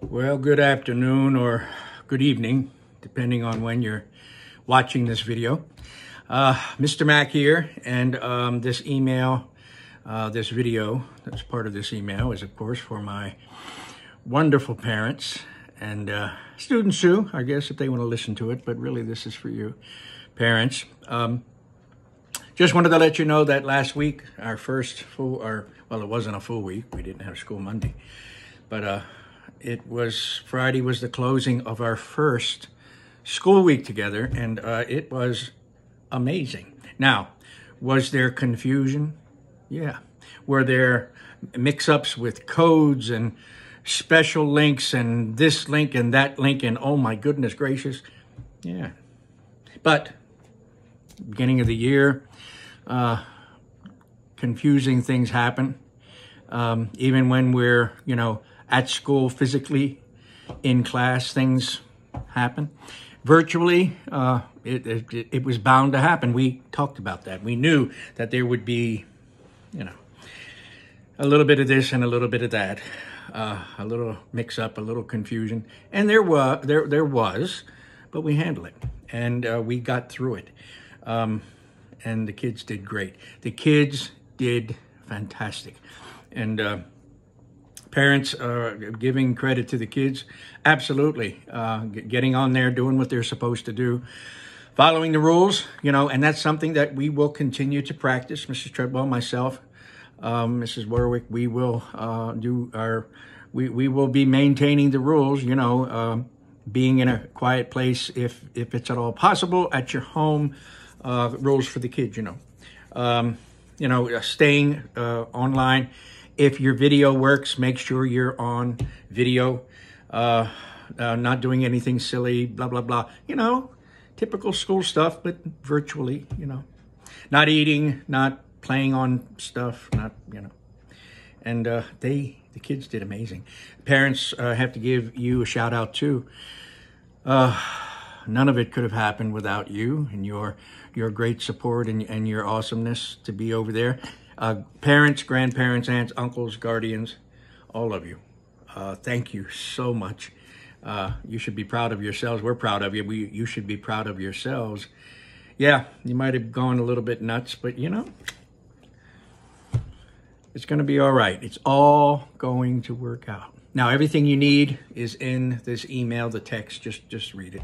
Well, good afternoon or good evening, depending on when you're watching this video. Mr. Mac here, and this video, that's part of this email, is of course for my wonderful parents and students too, I guess, if they want to listen to it, but really this is for you, parents. Just wanted to let you know that last week, our first well, it wasn't a full week, we didn't have school Monday, but Friday was the closing of our first school week together, and it was amazing. Now, was there confusion? Yeah. Were there mix-ups with codes and special links and this link and that link and oh my goodness gracious? Yeah. But beginning of the year, confusing things happen. Even when we're, at school physically, in class, things happen. Virtually, it was bound to happen. We talked about that. We knew that there would be, a little bit of this and a little bit of that, a little mix-up, a little confusion, and there was, but we handled it, and we got through it, and the kids did great. The kids did fantastic, and parents giving credit to the kids, absolutely. Getting on there, doing what they're supposed to do, following the rules, and that's something that we will continue to practice. Mrs. Treadwell, myself, Mrs. Warwick, we will we will be maintaining the rules, being in a quiet place if it's at all possible, at your home, rules for the kids, staying online. If your video works, make sure you're on video, not doing anything silly, blah, blah, blah. Typical school stuff, but virtually, not eating, not playing on stuff, And the kids did amazing. Parents have to give you a shout out too. None of it could have happened without you and your great support and your awesomeness to be over there. Parents, grandparents, aunts, uncles, guardians, all of you. Thank you so much. You should be proud of yourselves. We're proud of you. You should be proud of yourselves. Yeah, you might have gone a little bit nuts, but it's going to be all right. It's all going to work out. Now, everything you need is in this email, the text. Just read it.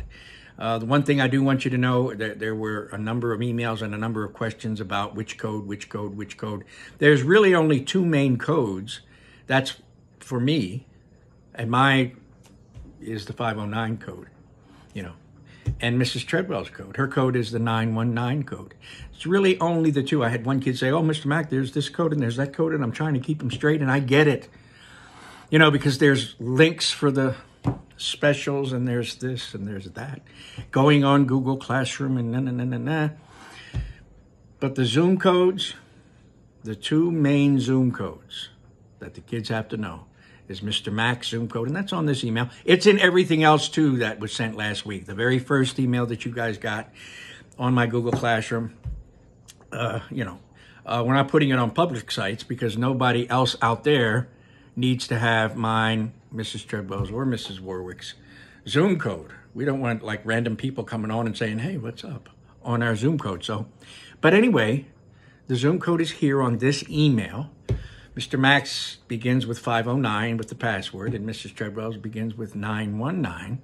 The one thing I do want you to know, that there were a number of emails and a number of questions about which code. There's really only two main codes. That's for me, and my is the 509 code, and Mrs. Treadwell's code. Her code is the 919 code. It's really only the two. I had one kid say, oh, Mr. Mac, there's this code and there's that code, and I'm trying to keep them straight, and I get it, because there's links for the specials, and there's this and there's that going on Google Classroom and But the Zoom codes, the two main Zoom codes that the kids have to know is Mr. Mac's Zoom code, and that's on this email. It's in everything else too that was sent last week. The very first email that you guys got on my Google Classroom. We're not putting it on public sites because nobody else out there needs to have mine, Mrs. Treadwell's or Mrs. Warwick's Zoom code. We don't want like random people coming on and saying, hey, what's up on our Zoom code. But anyway, the Zoom code is here on this email. Mr. Mac's begins with 509 with the password, and Mrs. Treadwell's begins with 919.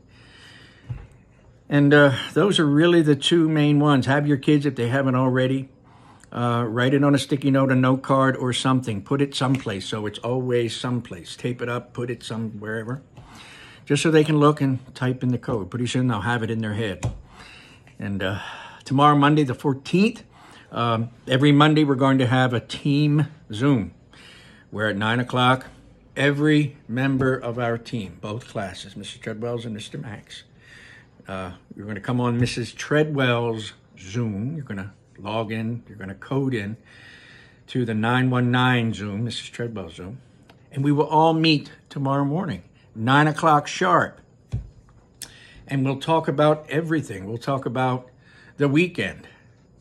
And those are really the two main ones. Have your kids, if they haven't already, write it on a sticky note, a note card, or something. Put it someplace so it's always someplace. Tape it up, put it wherever, just so they can look and type in the code. Pretty soon they'll have it in their head. And tomorrow, Monday, the 14th, every Monday we're going to have a team Zoom, where at 9 o'clock, every member of our team, both classes, Mrs. Treadwell's and Mr. Mac's, you're going to come on Mrs. Treadwell's Zoom. You're going to log in, you're going to code in to the 919 Zoom, Mrs. Treadwell Zoom, and we will all meet tomorrow morning, 9 o'clock sharp, and we'll talk about everything. We'll talk about the weekend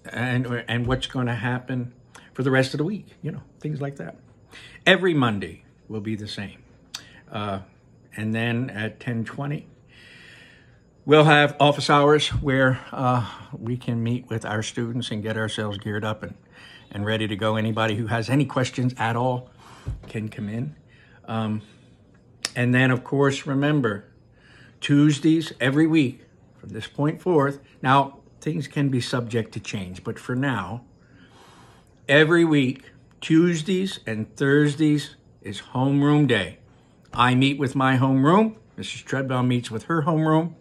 and what's going to happen for the rest of the week, things like that. Every Monday will be the same. And then at 10:20, we'll have office hours where we can meet with our students and get ourselves geared up and ready to go. Anybody who has any questions at all can come in. And then, of course, remember, Tuesdays every week from this point forth. Now, things can be subject to change, but for now, every week, Tuesdays and Thursdays is homeroom day. I meet with my homeroom. Mrs. Treadwell meets with her homeroom,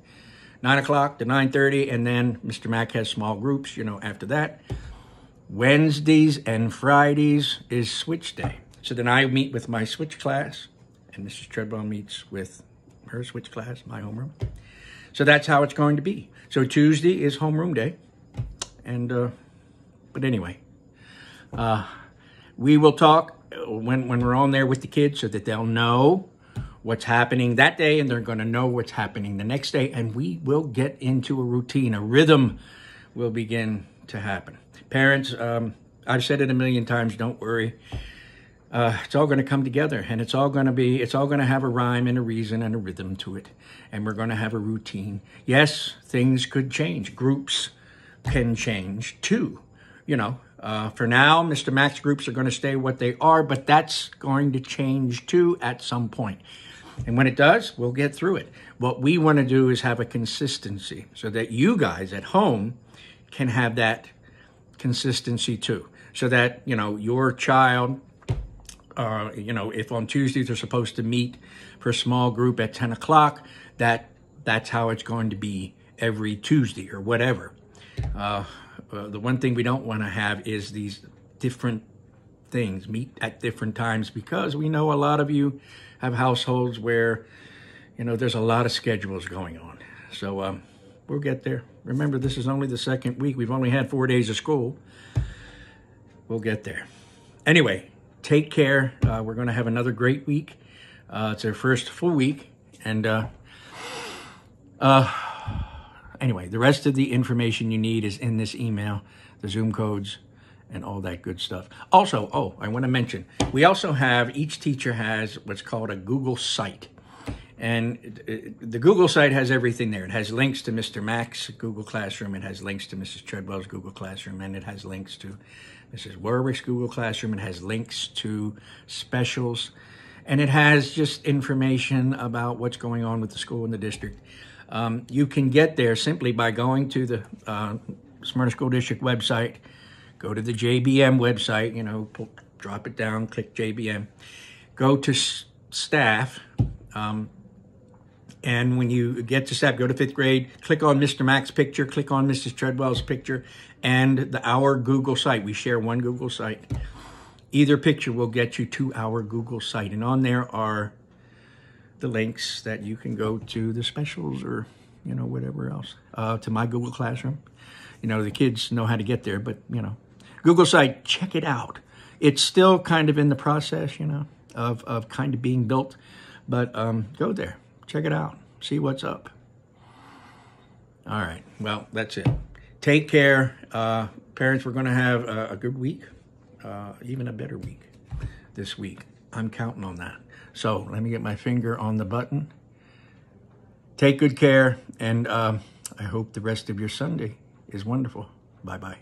9 o'clock to 9:30, and then Mr. Mack has small groups, after that. Wednesdays and Fridays is switch day. So then I meet with my switch class, and Mrs. Treadwell meets with her switch class, my homeroom. So that's how it's going to be. So Tuesday is homeroom day. And, but anyway, we will talk when we're on there with the kids so that they'll know what's happening that day, and they're going to know what's happening the next day. And we will get into a routine, a rhythm will begin to happen. Parents, I've said it a million times, don't worry. It's all going to come together, and it's all going to have a rhyme and a reason and a rhythm to it. And we're going to have a routine. Yes, things could change. Groups can change too. For now, Mr. Mack's groups are going to stay what they are, but that's going to change too at some point. And when it does, we'll get through it. What we want to do is have a consistency so that you guys at home can have that consistency too. So that, your child, if on Tuesdays they're supposed to meet for a small group at 10 o'clock, that's how it's going to be every Tuesday or whatever. The one thing we don't want to have is these different things, meet at different times, because we know a lot of you have households where, there's a lot of schedules going on. So we'll get there. Remember, this is only the second week. We've only had 4 days of school. We'll get there. Anyway, take care. We're going to have another great week. It's our first full week. And anyway, the rest of the information you need is in this email, the Zoom codes, and all that good stuff. Also, I want to mention, we also have, each teacher has what's called a Google site. And the Google site has everything there. It has links to Mr. Mack's Google Classroom. It has links to Mrs. Treadwell's Google Classroom. And it has links to Mrs. Warwick's Google Classroom. It has links to specials. And it has just information about what's going on with the school and the district. You can get there simply by going to the Smyrna School District website, go to the JBM website, drop it down, click JBM, go to staff, and when you get to staff, go to 5th grade, click on Mr. Mack's picture, click on Mrs. Treadwell's picture, and our Google site. We share one Google site. Either picture will get you to our Google site, and on there are the links that you can go to the specials or, whatever else, to my Google Classroom. The kids know how to get there, but, Google site, check it out. It's still kind of in the process, of kind of being built, but go there, check it out, see what's up. All right, well, that's it. Take care. Parents, we're going to have a good week, even a better week this week. I'm counting on that. So let me get my finger on the button. Take good care, and I hope the rest of your Sunday is wonderful. Bye-bye.